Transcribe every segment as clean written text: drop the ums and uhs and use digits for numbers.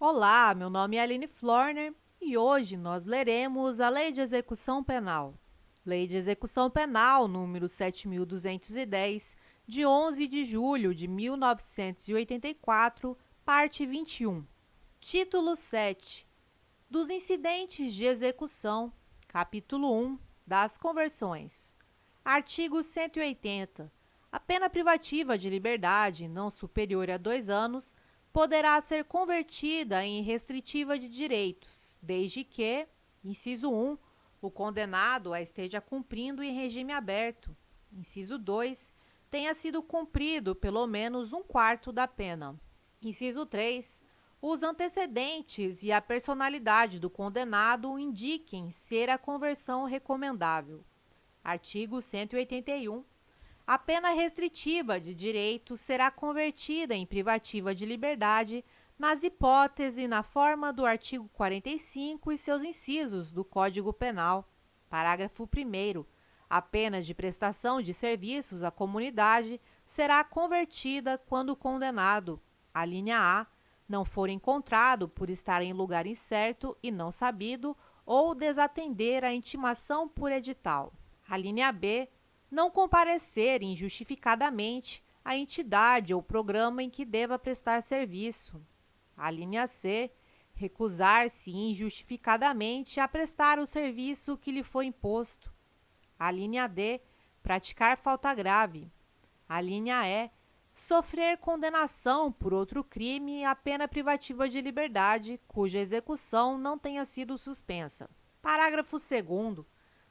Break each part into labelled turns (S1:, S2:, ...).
S1: Olá, meu nome é Aline Florner e hoje nós leremos a Lei de Execução Penal. Lei de Execução Penal número 7.210, de 11 de julho de 1984, parte 21. Título 7. Dos incidentes de execução. Capítulo 1. Das conversões. Artigo 180. A pena privativa de liberdade, não superior a 2 anos, poderá ser convertida em restritiva de direitos, desde que, inciso 1, o condenado a esteja cumprindo em regime aberto. Inciso 2, tenha sido cumprido pelo menos um quarto da pena. Inciso 3, os antecedentes e a personalidade do condenado indiquem ser a conversão recomendável. Artigo 181. A pena restritiva de direito será convertida em privativa de liberdade nas hipóteses e na forma do artigo 45 e seus incisos do Código Penal. Parágrafo 1º. A pena de prestação de serviços à comunidade será convertida quando o condenado, a linha A, não for encontrado por estar em lugar incerto e não sabido ou desatender a intimação por edital. A linha B, não comparecer injustificadamente à entidade ou programa em que deva prestar serviço. A linha C, recusar-se injustificadamente a prestar o serviço que lhe foi imposto. A linha D, praticar falta grave. A linha E, sofrer condenação por outro crime a pena privativa de liberdade cuja execução não tenha sido suspensa. Parágrafo 2º.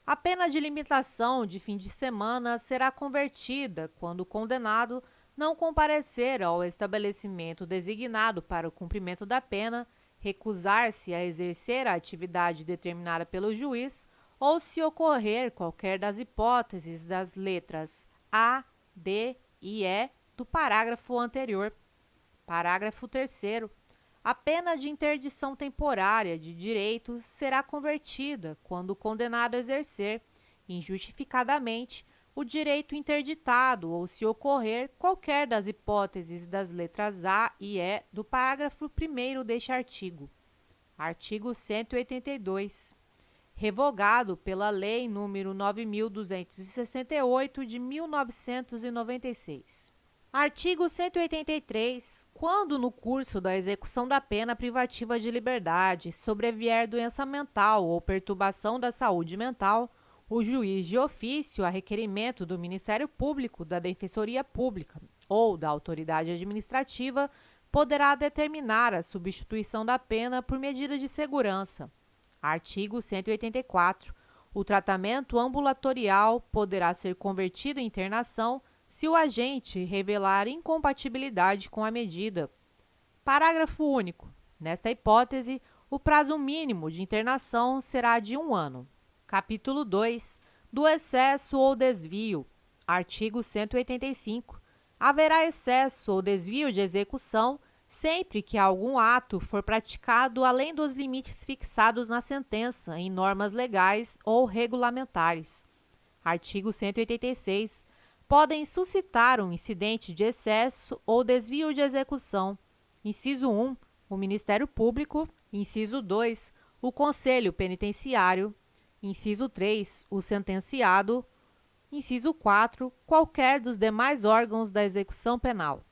S1: A pena de limitação de fim de semana será convertida quando o condenado não comparecer ao estabelecimento designado para o cumprimento da pena, recusar-se a exercer a atividade determinada pelo juiz ou se ocorrer qualquer das hipóteses das letras A, D e E do parágrafo anterior. Parágrafo 3º. A pena de interdição temporária de direitos será convertida quando o condenado exercer, injustificadamente, o direito interditado ou se ocorrer qualquer das hipóteses das letras A e E do parágrafo 1º deste artigo. Artigo 182. Revogado pela Lei nº 9.268 de 1996. Artigo 183. Quando no curso da execução da pena privativa de liberdade sobrevier doença mental ou perturbação da saúde mental, o juiz de ofício, a requerimento do Ministério Público, da Defensoria Pública ou da autoridade administrativa, poderá determinar a substituição da pena por medida de segurança. Artigo 184. O tratamento ambulatorial poderá ser convertido em internação se o agente revelar incompatibilidade com a medida. Parágrafo único. Nesta hipótese, o prazo mínimo de internação será de 1 ano. Capítulo 2. Do excesso ou desvio. Artigo 185. Haverá excesso ou desvio de execução sempre que algum ato for praticado além dos limites fixados na sentença, em normas legais ou regulamentares. Artigo 186. Podem suscitar um incidente de excesso ou desvio de execução. Inciso 1, o Ministério Público. Inciso 2, o Conselho Penitenciário. Inciso 3, o sentenciado. Inciso 4, qualquer dos demais órgãos da execução penal.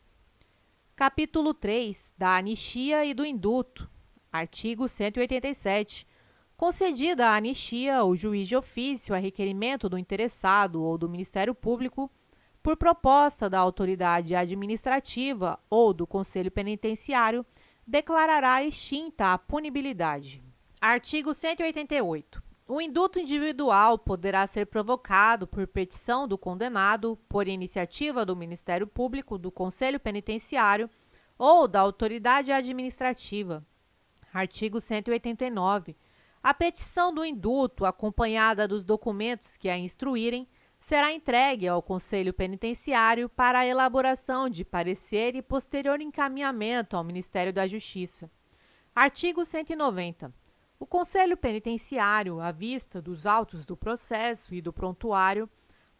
S1: Capítulo 3, da anistia e do indulto. Artigo 187. Concedida a anistia, o juiz de ofício, a requerimento do interessado ou do Ministério Público, por proposta da autoridade administrativa ou do Conselho Penitenciário, declarará extinta a punibilidade. Artigo 188. O indulto individual poderá ser provocado por petição do condenado, por iniciativa do Ministério Público, do Conselho Penitenciário ou da autoridade administrativa. Artigo 189. A petição do indulto, acompanhada dos documentos que a instruírem, será entregue ao Conselho Penitenciário para a elaboração de parecer e posterior encaminhamento ao Ministério da Justiça. Artigo 190. O Conselho Penitenciário, à vista dos autos do processo e do prontuário,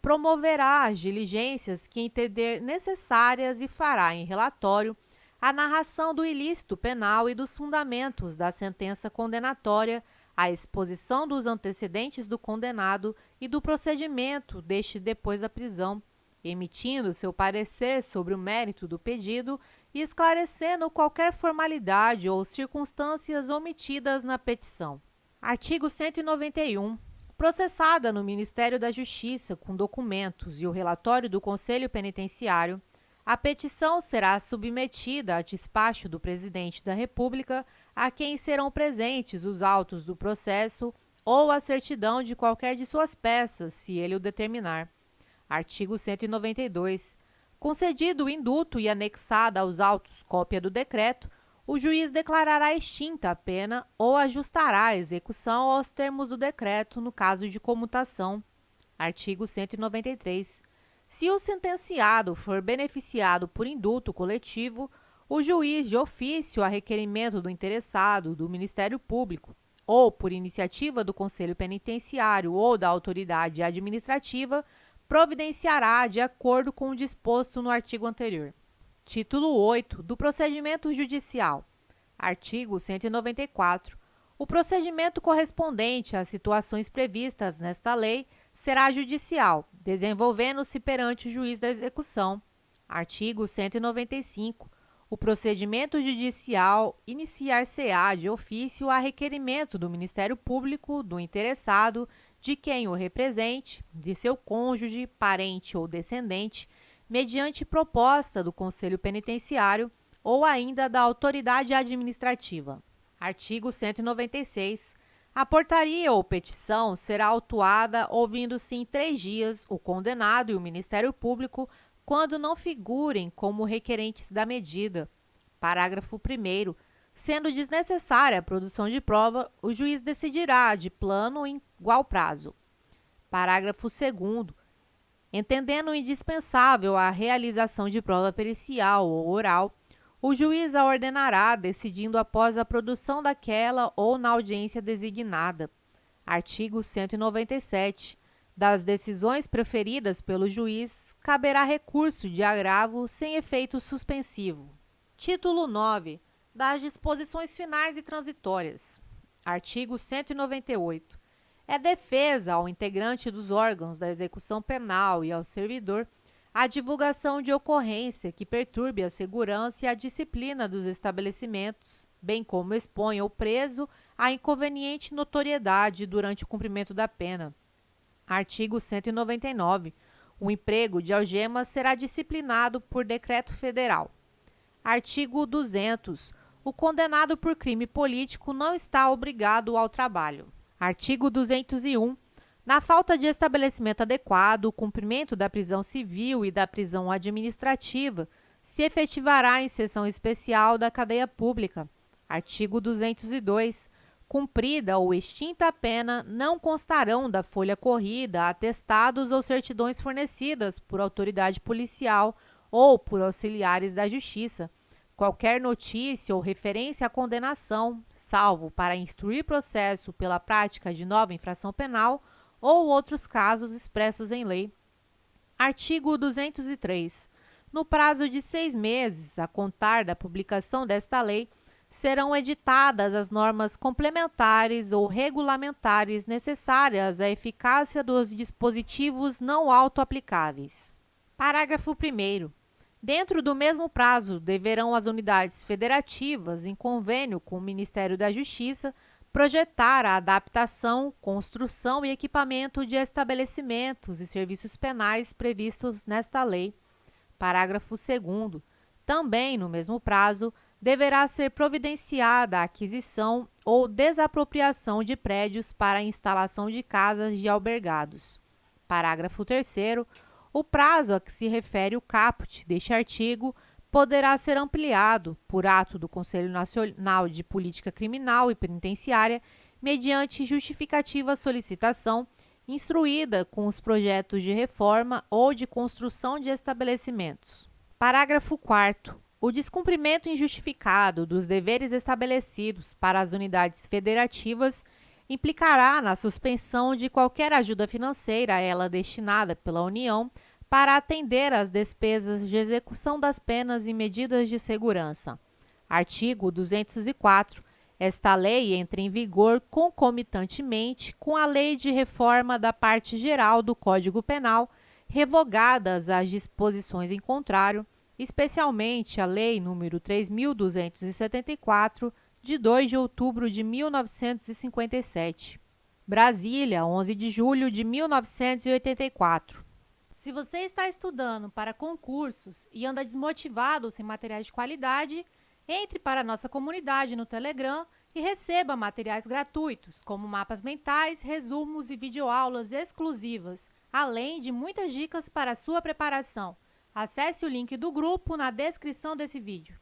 S1: promoverá as diligências que entender necessárias e fará em relatório a narração do ilícito penal e dos fundamentos da sentença condenatória, a exposição dos antecedentes do condenado e do procedimento deste depois da prisão, emitindo seu parecer sobre o mérito do pedido e esclarecendo qualquer formalidade ou circunstâncias omitidas na petição. Artigo 191. Processada no Ministério da Justiça com documentos e o relatório do Conselho Penitenciário, a petição será submetida a despacho do Presidente da República, a quem serão presentes os autos do processo ou a certidão de qualquer de suas peças, se ele o determinar. Artigo 192. Concedido o indulto e anexada aos autos cópia do decreto, o juiz declarará extinta a pena ou ajustará a execução aos termos do decreto no caso de comutação. Artigo 193. Se o sentenciado for beneficiado por indulto coletivo, o juiz, de ofício a requerimento do interessado, do Ministério Público, ou por iniciativa do Conselho Penitenciário ou da autoridade administrativa, providenciará de acordo com o disposto no artigo anterior. Título 8 do Procedimento Judicial. Artigo 194. O procedimento correspondente às situações previstas nesta lei será judicial, desenvolvendo-se perante o juiz da execução. Artigo 195. O procedimento judicial iniciar-se-á de ofício a requerimento do Ministério Público, do interessado, de quem o represente, de seu cônjuge, parente ou descendente, mediante proposta do Conselho Penitenciário ou ainda da autoridade administrativa. Artigo 196. A portaria ou petição será autuada ouvindo-se em 3 dias o condenado e o Ministério Público quando não figurem como requerentes da medida. Parágrafo 1º. Sendo desnecessária a produção de prova, o juiz decidirá de plano em igual prazo. Parágrafo 2º. Entendendo indispensável a realização de prova pericial ou oral, o juiz a ordenará, decidindo após a produção daquela ou na audiência designada. Artigo 197. Das decisões proferidas pelo juiz, caberá recurso de agravo sem efeito suspensivo. Título 9. Das disposições finais e transitórias. Artigo 198. É defesa ao integrante dos órgãos da execução penal e ao servidor a divulgação de ocorrência que perturbe a segurança e a disciplina dos estabelecimentos, bem como exponha o preso a inconveniente notoriedade durante o cumprimento da pena. Artigo 199. O emprego de algemas será disciplinado por decreto federal. Artigo 200. O condenado por crime político não está obrigado ao trabalho. Artigo 201. Na falta de estabelecimento adequado, o cumprimento da prisão civil e da prisão administrativa se efetivará em sessão especial da cadeia pública. Artigo 202. Cumprida ou extinta a pena, não constarão da folha corrida atestados ou certidões fornecidas por autoridade policial ou por auxiliares da Justiça, qualquer notícia ou referência à condenação, salvo para instruir processo pela prática de nova infração penal ou outros casos expressos em lei. Artigo 203. No prazo de 6 meses, a contar da publicação desta lei, serão editadas as normas complementares ou regulamentares necessárias à eficácia dos dispositivos não auto-aplicáveis. Parágrafo 1º. Dentro do mesmo prazo, deverão as unidades federativas, em convênio com o Ministério da Justiça, projetar a adaptação, construção e equipamento de estabelecimentos e serviços penais previstos nesta lei. Parágrafo 2º. Também, no mesmo prazo, deverá ser providenciada a aquisição ou desapropriação de prédios para a instalação de casas de albergados. Parágrafo 3º. O prazo a que se refere o caput deste artigo poderá ser ampliado, por ato do Conselho Nacional de Política Criminal e Penitenciária, mediante justificativa solicitação, instruída com os projetos de reforma ou de construção de estabelecimentos. Parágrafo 4º. O descumprimento injustificado dos deveres estabelecidos para as unidades federativas implicará na suspensão de qualquer ajuda financeira a ela destinada pela União para atender às despesas de execução das penas e medidas de segurança. Artigo 204. Esta lei entra em vigor concomitantemente com a Lei de Reforma da Parte Geral do Código Penal, revogadas as disposições em contrário, especialmente a Lei nº 3.274, de 2 de outubro de 1957. Brasília, 11 de julho de 1984. Se você está estudando para concursos e anda desmotivado sem materiais de qualidade, entre para a nossa comunidade no Telegram e receba materiais gratuitos, como mapas mentais, resumos e videoaulas exclusivas, além de muitas dicas para a sua preparação. Acesse o link do grupo na descrição desse vídeo.